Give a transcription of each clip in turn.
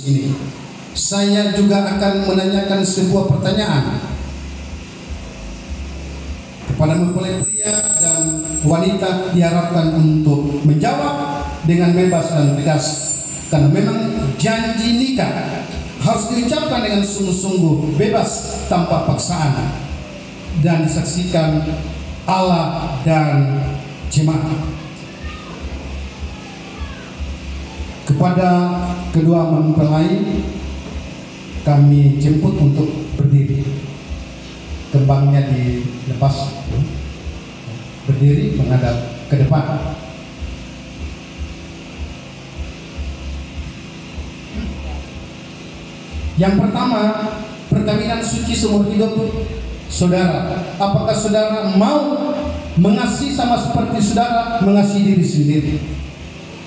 ini. Saya juga akan menanyakan sebuah pertanyaan kepada mempelai pria dan wanita, diharapkan untuk menjawab dengan bebas dan tegas, karena memang janji nikah harus diucapkan dengan sungguh-sungguh, bebas tanpa paksaan, dan disaksikan Allah dan jemaat. Kepada kedua mempelai kami jemput untuk berdiri. Kembangnya dilepas, berdiri menghadap ke depan. Yang pertama, perkawinan suci seumur hidup saudara. Apakah saudara mau mengasihi sama seperti saudara mengasihi diri sendiri,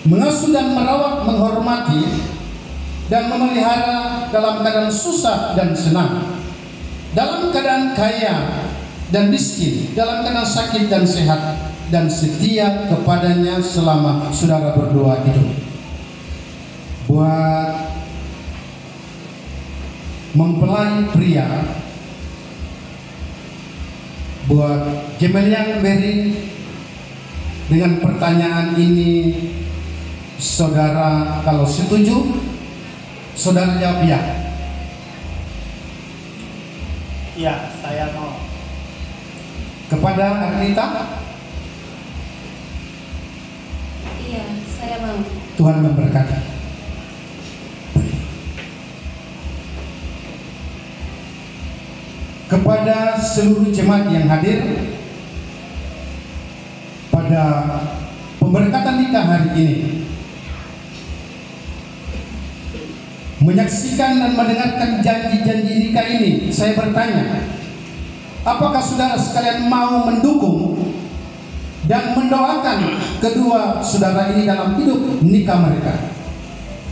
mengasuh dan merawat, menghormati dan memelihara dalam keadaan susah dan senang, dalam keadaan kaya dan miskin, dalam keadaan sakit dan sehat, dan setia kepadanya selama saudara berdua hidup. Buat mempelai pria, buat Gemelian Berry, dengan pertanyaan ini saudara kalau setuju, saudara jawab ya. Iya, saya mau. Kepada Arnita? Iya, saya mau. Tuhan memberkati. Kepada seluruh jemaat yang hadir pada pemberkatan nikah hari ini, menyaksikan dan mendengarkan janji-janji nikah ini, saya bertanya, apakah saudara sekalian mau mendukung dan mendoakan kedua saudara ini dalam hidup nikah mereka?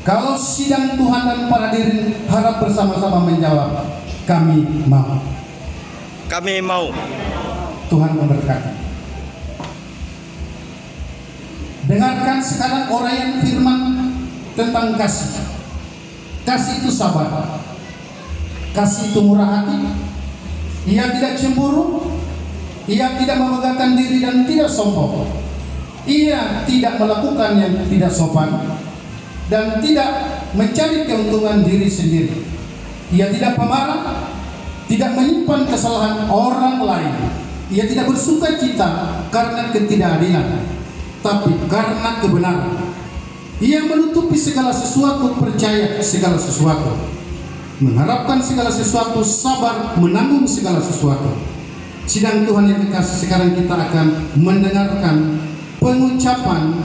Kalau sidang Tuhan dan para hadirin harap bersama-sama menjawab, kami mau. Kami mau. Tuhan memberkati. Dengarkan sekarang uraian firman tentang kasih. Kasih itu sabar. Kasih itu murah hati. Ia tidak cemburu. Ia tidak membanggakan diri dan tidak sombong. Ia tidak melakukan yang tidak sopan dan tidak mencari keuntungan diri sendiri. Ia tidak pemarah, tidak menyimpan kesalahan orang lain. Ia tidak bersuka cita karena ketidakadilan, tapi karena kebenaran. Ia menutupi segala sesuatu, percaya segala sesuatu, mengharapkan segala sesuatu, sabar menanggung segala sesuatu. Sidang Tuhan yang dikasih, sekarang kita akan mendengarkan pengucapan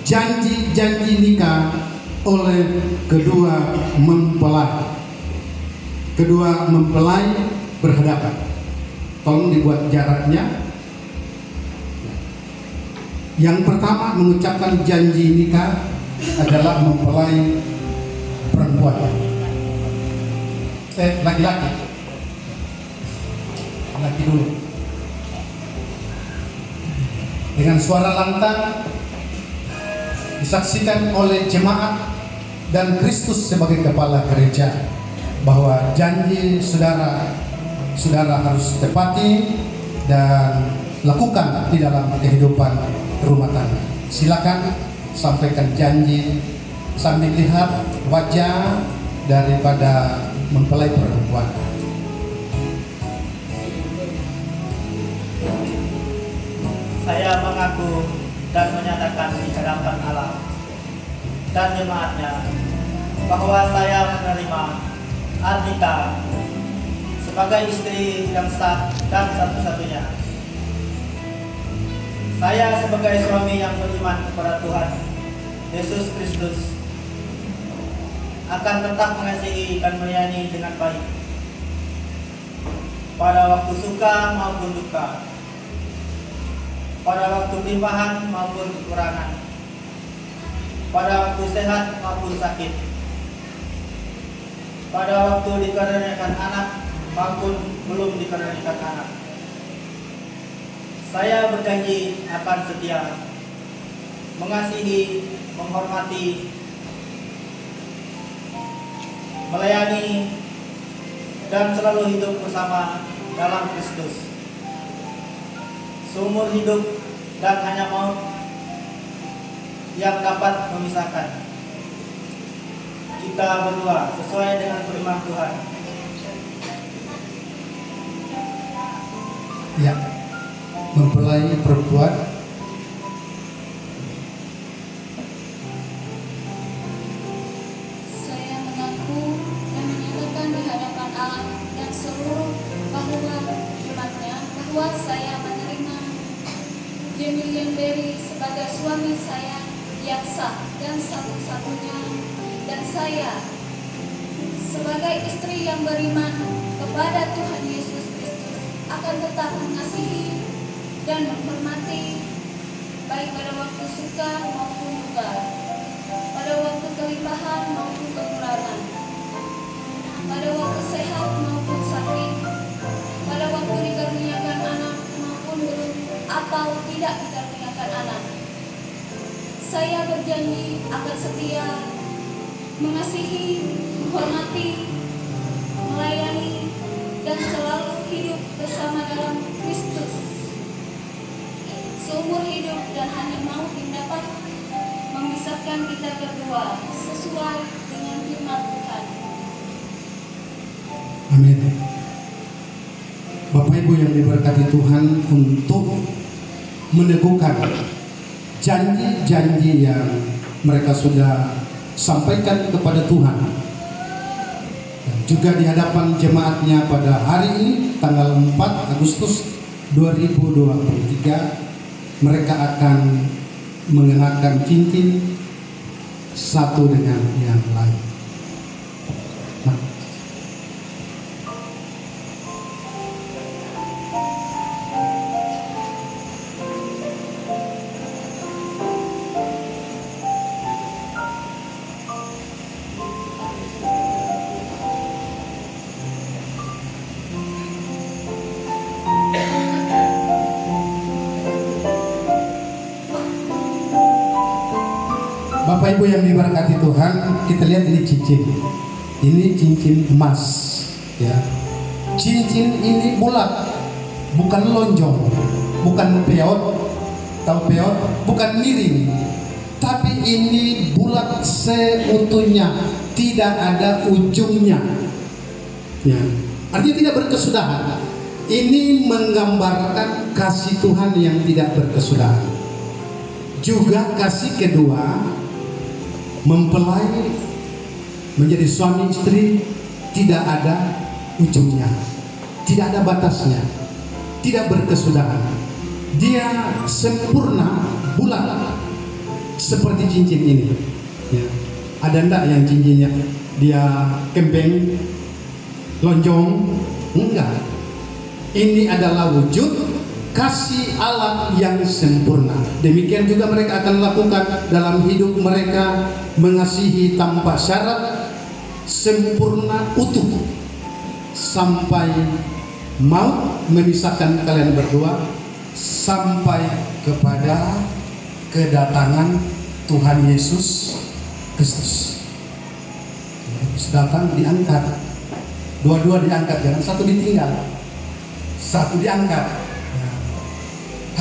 janji-janji nikah oleh kedua mempelai. Kedua mempelai berhadapan. Tolong dibuat jaraknya. Yang pertama mengucapkan janji nikah adalah mempelai perempuan. Laki-laki. Laki dulu. Dengan suara lantang disaksikan oleh jemaat dan Kristus sebagai kepala gereja, bahwa janji saudara harus tepati dan lakukan di dalam kehidupan rumah tangga. Silakan sampaikan janji sambil lihat wajah daripada mempelai perempuan. Saya mengaku dan menyatakan di hadapan Allah dan jemaatnya bahwa saya menerima Arnita sebagai istri yang sah dan satu-satunya. Saya sebagai suami yang beriman kepada Tuhan Yesus Kristus akan tetap mengasihi dan melayani dengan baik pada waktu suka maupun duka, pada waktu limpahan maupun kekurangan, pada waktu sehat maupun sakit, pada waktu dikaruniakan anak maupun belum dikaruniakan anak. Saya berjanji akan setia, mengasihi, menghormati, melayani, dan selalu hidup bersama dalam Kristus. Seumur hidup dan hanya maut yang dapat memisahkan. Kita berdoa sesuai dengan firman Tuhan. Ya, mempelai perempuan. Saya mengaku dan menyatakan di hadapan Allah dan seluruh umatnya bahwa saya menerima Jemilian Berry sebagai suami saya yang sah dan satu-satunya, dan saya sebagai istri yang beriman kepada Tuhan Yesus Kristus akan tetap mengasihi dan menghormati, baik pada waktu suka maupun duka, pada waktu kelimpahan maupun kekurangan, pada waktu sehat maupun sakit, pada waktu dikaruniakan anak maupun belum atau tidak dikaruniakan anak. Saya berjanji akan setia, mengasihi, menghormati, melayani, dan selalu hidup bersama dalam Kristus seumur hidup, dan hanya maut yang dapat memisahkan kita berdua sesuai dengan firman Tuhan. Amin. Bapak Ibu yang diberkati Tuhan, untuk meneguhkan janji-janji yang mereka sudah sampaikan kepada Tuhan, dan juga di hadapan jemaatnya pada hari ini tanggal 4 Agustus 2023, mereka akan mengenakan cincin satu dengan yang lain. Nah, Bapak Ibu yang diberkati Tuhan, kita lihat ini cincin. Ini cincin emas, ya. Cincin ini bulat, bukan lonjong, bukan peot, tahu peot, bukan miring, tapi ini bulat seutuhnya, tidak ada ujungnya. Ya, artinya tidak berkesudahan. Ini menggambarkan kasih Tuhan yang tidak berkesudahan. Juga kasih kedua, mempelai menjadi suami istri, tidak ada ujungnya, tidak ada batasnya, tidak berkesudahan. Dia sempurna, bulat seperti cincin ini, ya. Ada enggak yang cincinnya dia kempeng, lonjong? Enggak. Ini adalah wujud kasih Allah yang sempurna. Demikian juga mereka akan lakukan dalam hidup mereka, mengasihi tanpa syarat, sempurna, utuh, sampai maut memisahkan kalian berdua, sampai kepada kedatangan Tuhan Yesus Kristus. Yesus datang, diangkat, dua-dua diangkat, jangan satu ditinggal, satu diangkat.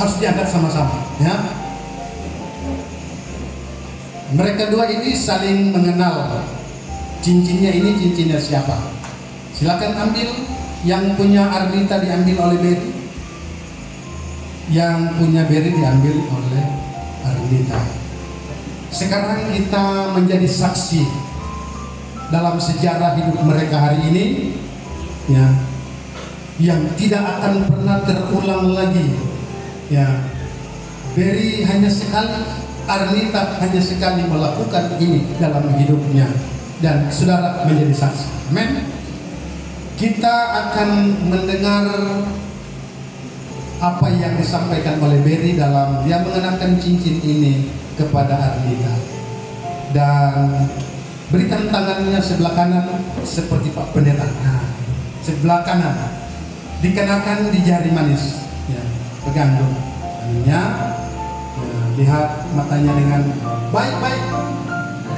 Harus diangkat sama-sama, ya. Mereka dua ini saling mengenal. Cincinnya ini cincinnya siapa? Silakan ambil. Yang punya Arnita diambil oleh Berry, yang punya Berry diambil oleh Arnita. Sekarang kita menjadi saksi dalam sejarah hidup mereka hari ini, ya, yang tidak akan pernah terulang lagi. Ya, Berry hanya sekali, Arnita hanya sekali melakukan ini dalam hidupnya, dan saudara menjadi saksi. Amin. Kita akan mendengar apa yang disampaikan oleh Berry dalam dia mengenakan cincin ini kepada Arnita, dan berikan tangannya sebelah kanan seperti Pak Pendeta. Nah, sebelah kanan dikenakan di jari manis, ya. Pegang dulu ininya, ya, lihat matanya dengan baik-baik,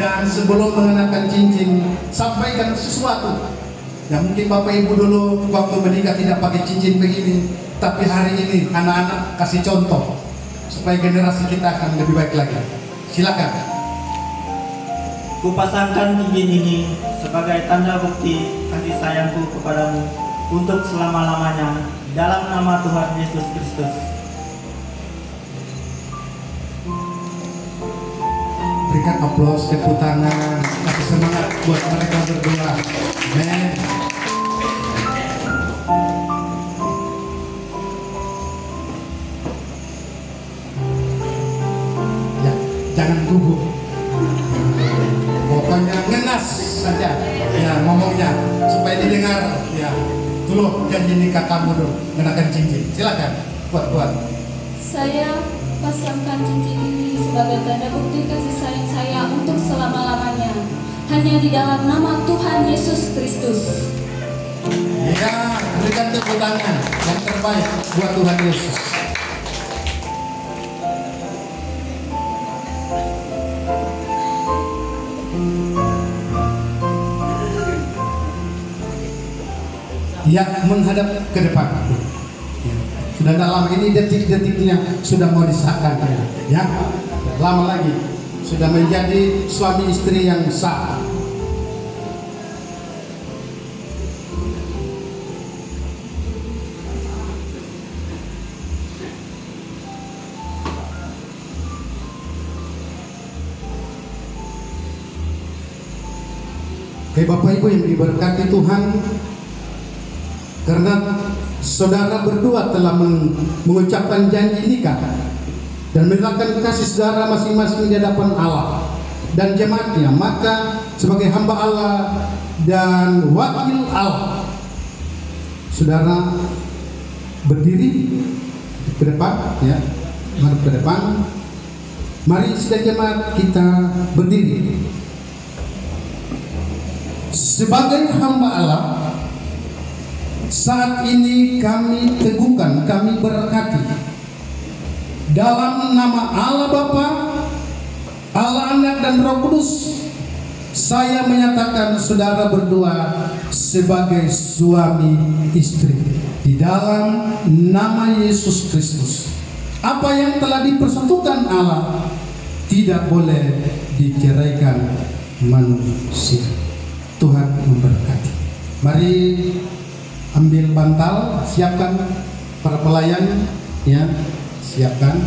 Dan sebelum mengenakan cincin, sampaikan sesuatu. Ya mungkin Bapak Ibu dulu waktu menikah tidak pakai cincin begini, tapi hari ini anak-anak kasih contoh supaya generasi kita akan lebih baik lagi. Silakan. Kupasangkan cincin ini sebagai tanda bukti kasih sayangku kepadamu untuk selama-lamanya dalam nama Tuhan Yesus Kristus. Berikan aplaus, tepuk tangan, kasih semangat buat mereka berdua. Amen. Ya, jangan gugup. Pokoknya ngenas saja. Ya, ngomongnya supaya didengar. Ya, dulu janji nikah kamu dulu, kenakan cincin. Silakan, buat. Saya pasangkan cincin ini sebagai tanda bukti kasih sayang saya untuk selama-lamanya, hanya di dalam nama Tuhan Yesus Kristus. Ya, berikan tepuk tangan yang terbaik buat Tuhan Yesus. Ya, menghadap ke depan. Ya. Sudah dalam ini detik-detiknya sudah mau disahkan, ya. Lama lagi sudah menjadi suami istri yang sah. Oke, Bapak Ibu yang diberkati Tuhan, karena saudara berdua telah mengucapkan janji nikah dan menyatakan kasih saudara masing-masing di hadapan Allah dan jemaatnya, maka sebagai hamba Allah dan wakil Allah, saudara berdiri ke depan, ya, mari ke depan. Mari sidang jemaat kita berdiri. Sebagai hamba Allah, saat ini kami teguhkan, kami berkati dalam nama Allah Bapa, Allah Anak dan Roh Kudus, saya menyatakan saudara berdua sebagai suami istri di dalam nama Yesus Kristus. Apa yang telah dipersatukan Allah tidak boleh diceraikan manusia. Tuhan memberkati. Mari ambil bantal, siapkan para pelayan, ya, siapkan.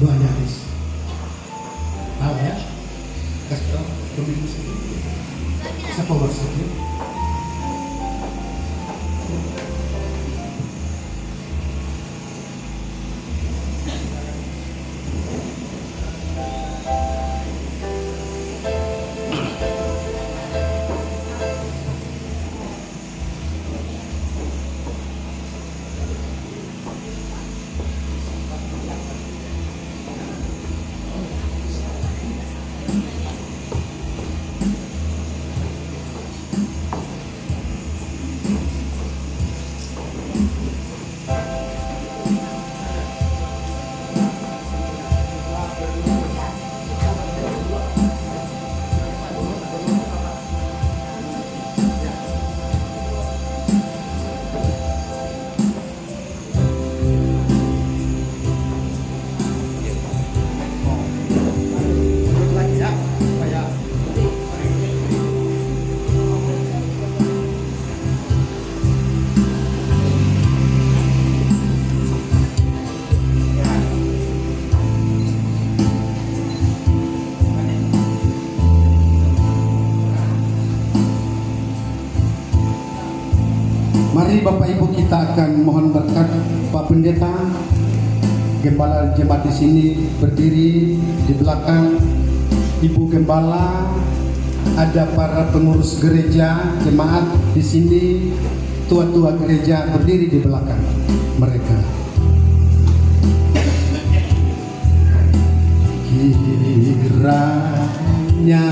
Dua nyaris. Tahu ya? Kasih tahu. Siapa maksudnya? Mari Bapak Ibu kita akan mohon berkat. Pak Pendeta, Gembala jemaat di sini berdiri di belakang. Ibu Gembala, ada para pengurus gereja, jemaat di sini, tua-tua gereja berdiri di belakang mereka. Kiranya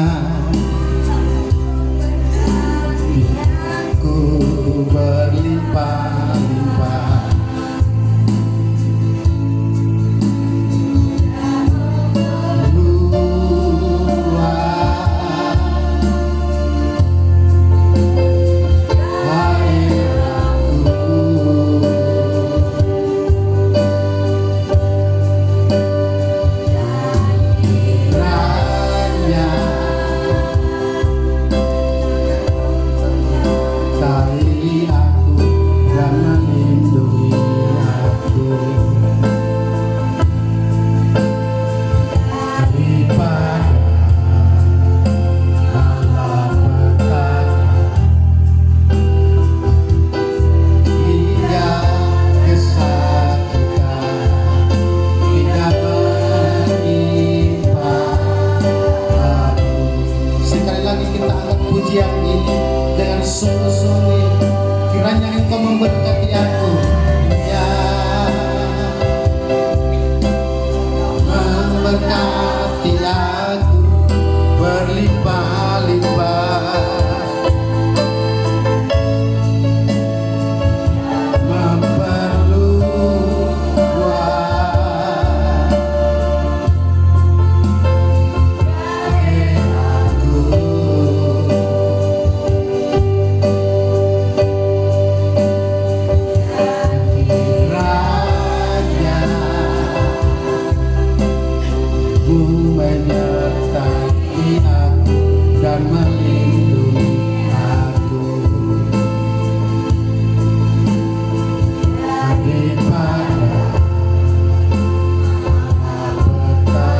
Engkau memberkati aku, ya, memberkati aku berlimpah-limpah, menyertai aku dan melindungi aku daripada malapetaka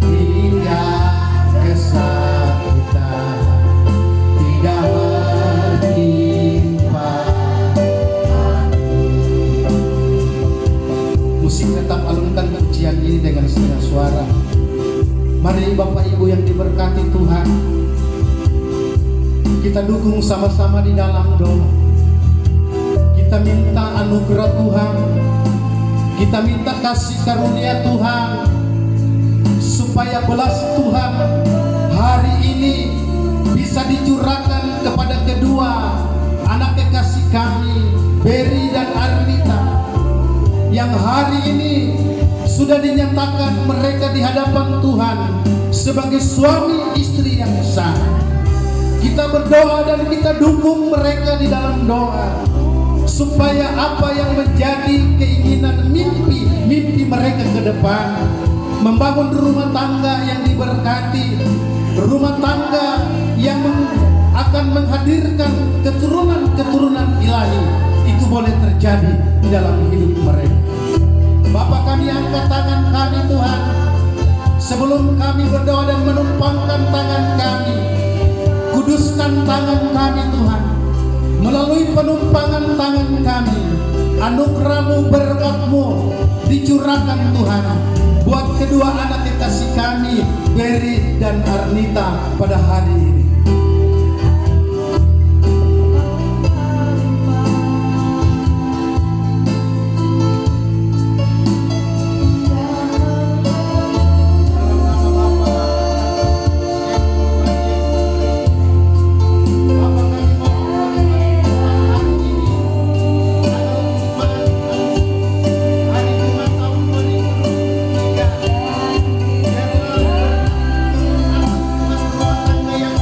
hingga kesakitan tidak menimpa aku. Musik tetap alunkan pujian ini dengan setengah suara. Mari Bapak Ibu yang diberkati Tuhan, kita dukung sama-sama di dalam doa. Kita minta anugerah Tuhan, kita minta kasih karunia Tuhan, supaya belas Tuhan hari ini bisa dicurahkan kepada kedua anak kekasih kami, Berry dan Arnita, yang hari ini sudah dinyatakan mereka di hadapan Tuhan sebagai suami istri yang sah. Kita berdoa dan kita dukung mereka di dalam doa, supaya apa yang menjadi keinginan mimpi mereka ke depan, membangun rumah tangga yang diberkati, rumah tangga yang akan menghadirkan keturunan-keturunan ilahi, itu boleh terjadi di dalam hidup mereka. Bapa, kami angkat tangan kami Tuhan, sebelum kami berdoa dan menumpangkan tangan kami, kuduskan tangan kami Tuhan. Melalui penumpangan tangan kami, anugerah-Mu, berkat-Mu dicurahkan Tuhan buat kedua anak kekasih kami, Berry dan Arnita, pada hari ini. yang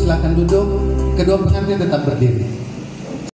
silakan duduk. Kedua pengantin tetap berdiri.